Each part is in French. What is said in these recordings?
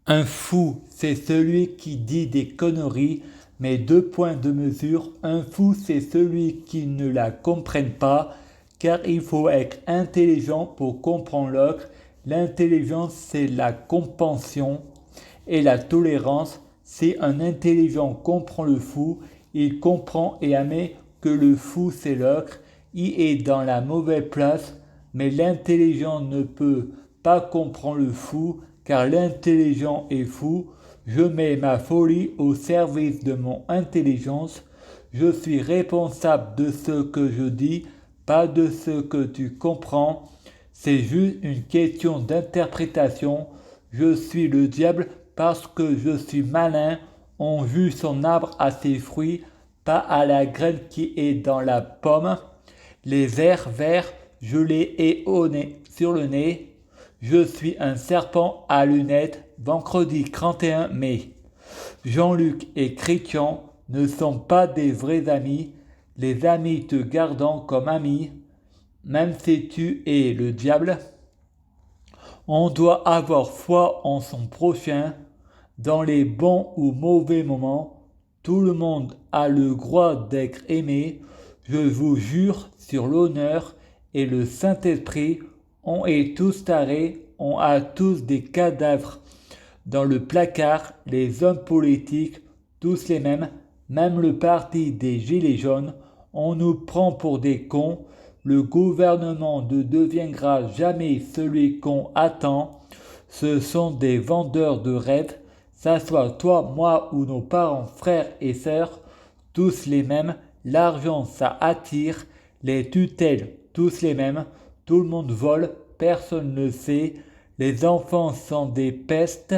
Un fou, c'est celui qui dit des conneries, mais deux points de mesure. Un fou, c'est celui qui ne la comprenne pas, car il faut être intelligent pour comprendre l'autre. L'intelligence, c'est la compréhension et la tolérance. Si un intelligent comprend le fou, il comprend et admet que le fou, c'est l'autre. Il est dans la mauvaise place, mais l'intelligent ne peut pas comprendre le fou, car l'intelligent est fou. Je mets ma folie au service de mon intelligence. Je suis responsable de ce que je dis, pas de ce que tu comprends. C'est juste une question d'interprétation. Je suis le diable parce que je suis malin. On juge son arbre à ses fruits, pas à la graine qui est dans la pomme. Les vers verts, je les ai au nez, sur le nez. Je suis un serpent à lunettes, vendredi 31 mai. Jean-Luc et Christian ne sont pas des vrais amis, les amis te gardant comme amis, même si tu es le diable. On doit avoir foi en son prochain, dans les bons ou mauvais moments. Tout le monde a le droit d'être aimé. Je vous jure sur l'honneur et le Saint-Esprit, on est tous tarés, on a tous des cadavres dans le placard, les hommes politiques, tous les mêmes, même le parti des Gilets jaunes, on nous prend pour des cons, le gouvernement ne deviendra jamais celui qu'on attend, ce sont des vendeurs de rêves, ça soit toi, moi ou nos parents, frères et sœurs, tous les mêmes, l'argent ça attire, les tutelles, tous les mêmes, tout le monde vole, personne ne sait, les enfants sont des pestes.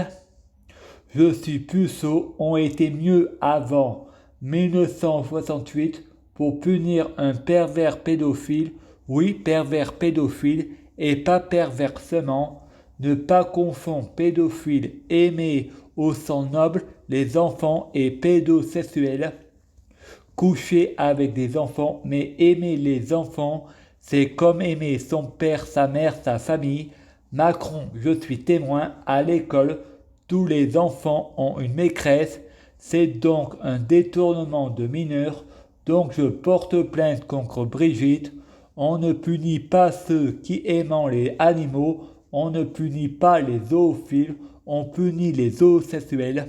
Je suis puceau, ont été mieux avant 1968 pour punir un pervers pédophile, oui pervers pédophile et pas perversement, ne pas confondre pédophile aimé au sang noble les enfants et pédosexuels, coucher avec des enfants mais aimer les enfants c'est comme aimer son père, sa mère, sa famille. Macron, je suis témoin, à l'école, tous les enfants ont une maîtresse, c'est donc un détournement de mineurs, donc je porte plainte contre Brigitte. On ne punit pas ceux qui aiment les animaux, on ne punit pas les zoophiles, on punit les zoosexuels.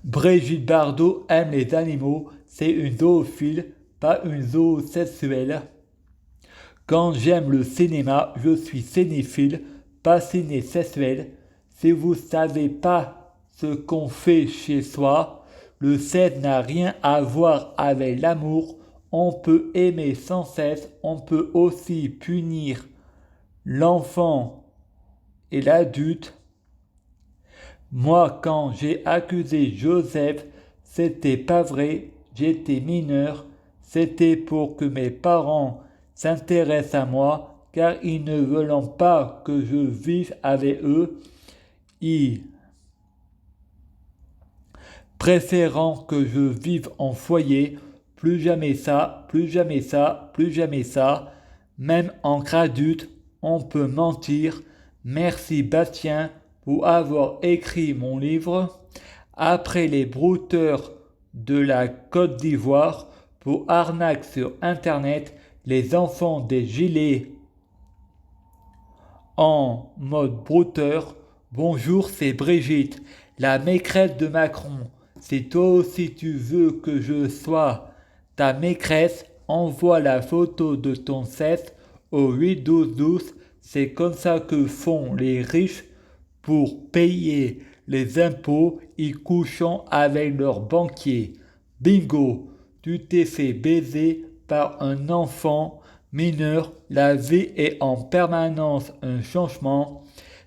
Brigitte Bardot aime les animaux, c'est une zoophile, pas une zoosexuelle. Quand j'aime le cinéma, je suis cinéphile, pas ciné-sexuel. Si vous ne savez pas ce qu'on fait chez soi, le sexe n'a rien à voir avec l'amour. On peut aimer sans cesse, on peut aussi punir l'enfant et l'adulte. Moi, quand j'ai accusé Joseph, c'était pas vrai, j'étais mineur, c'était pour que mes parents s'intéressent à moi, car ils ne veulent pas que je vive avec eux, ils préférant que je vive en foyer, plus jamais ça, plus jamais ça, plus jamais ça, même en adulte, on peut mentir. Merci Bastien pour avoir écrit mon livre. Après les brouteurs de la Côte d'Ivoire, pour arnaque sur Internet, les enfants des gilets en mode brouteur. Bonjour, c'est Brigitte, la maîtresse de Macron. Si toi aussi tu veux que je sois ta maîtresse, envoie la photo de ton sexe au 8 12 12. C'est comme ça que font les riches pour payer les impôts, ils couchent avec leurs banquiers. Bingo, tu t'es fait baiser par un enfant mineur, la vie est en permanence un changement,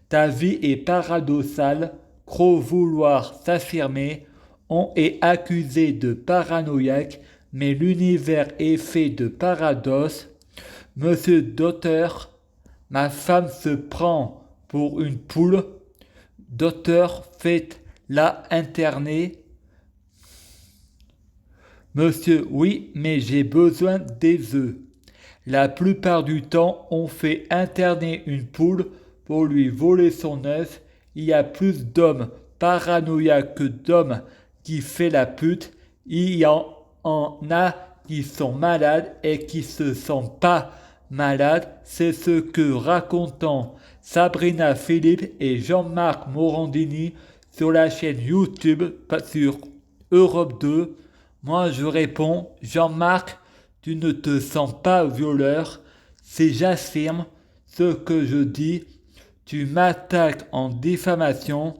ta vie est paradoxale, trop vouloir s'affirmer, on est accusé de paranoïaque, mais l'univers est fait de paradoxes. Monsieur Docteur, ma femme se prend pour une poule. Docteur, faites-la interner. Monsieur, oui, mais j'ai besoin des œufs. La plupart du temps, on fait interner une poule pour lui voler son œuf il y a plus d'hommes paranoïaques que d'hommes qui fait la pute. Il y en a qui sont malades et qui se sentent pas malades. C'est ce que racontent Sabrina Philippe et Jean-Marc Morandini sur la chaîne YouTube sur Europe 2. Moi je réponds, Jean-Marc, tu ne te sens pas violeur, si j'affirme ce que je dis, tu m'attaques en diffamation.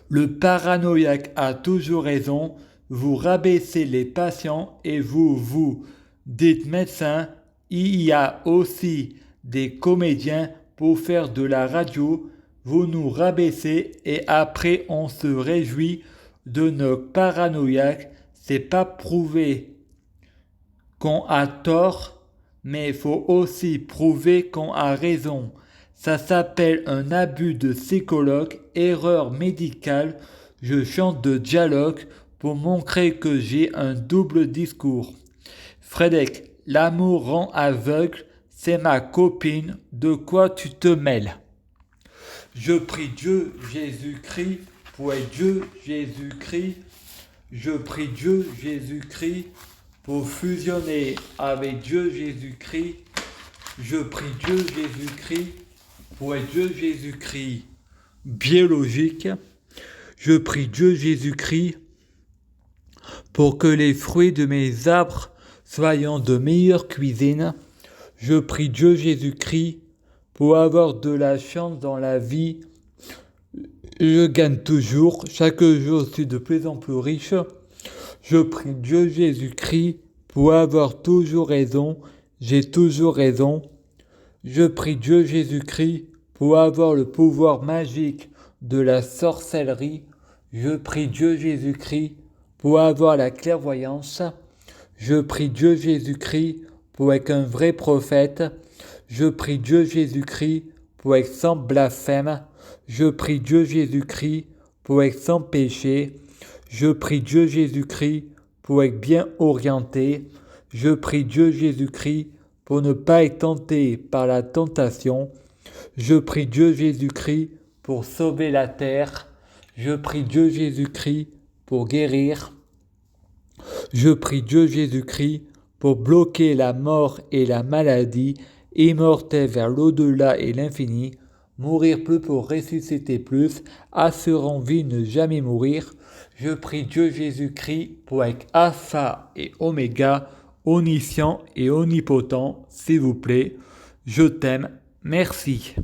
Le paranoïaque a toujours raison, vous rabaissez les patients et vous dites médecin, il y a aussi des comédiens pour faire de la radio, vous nous rabaissez et après on se réjouit de nos paranoïaques, c'est pas prouvé qu'on a tort, mais il faut aussi prouver qu'on a raison. Ça s'appelle un abus de psychologue, erreur médicale. Je chante de dialogue pour montrer que j'ai un double discours. Frédéric, l'amour rend aveugle, c'est ma copine, de quoi tu te mêles? Je prie Dieu Jésus-Christ pour être Dieu Jésus-Christ. Je prie Dieu Jésus-Christ pour fusionner avec Dieu Jésus-Christ. Je prie Dieu Jésus-Christ pour être Dieu Jésus-Christ biologique. Je prie Dieu Jésus-Christ pour que les fruits de mes arbres soient de meilleure cuisine. Je prie Dieu Jésus-Christ pour avoir de la chance dans la vie. Je gagne toujours, chaque jour je suis de plus en plus riche. Je prie Dieu Jésus-Christ pour avoir toujours raison, j'ai toujours raison. Je prie Dieu Jésus-Christ pour avoir le pouvoir magique de la sorcellerie. Je prie Dieu Jésus-Christ pour avoir la clairvoyance. Je prie Dieu Jésus-Christ pour être un vrai prophète. Je prie Dieu Jésus-Christ pour être sans blasphème. Je prie Dieu Jésus-Christ pour être sans péché. Je prie Dieu Jésus-Christ pour être bien orienté. Je prie Dieu Jésus-Christ pour ne pas être tenté par la tentation. Je prie Dieu Jésus-Christ pour sauver la terre. Je prie Dieu Jésus-Christ pour guérir. Je prie Dieu Jésus-Christ pour bloquer la mort et la maladie, immortel vers l'au-delà et l'infini, mourir plus pour ressusciter plus, assurant vie ne jamais mourir. Je prie Dieu Jésus-Christ pour être Alpha et Oméga, omniscient et omnipotent, s'il vous plaît. Je t'aime, merci.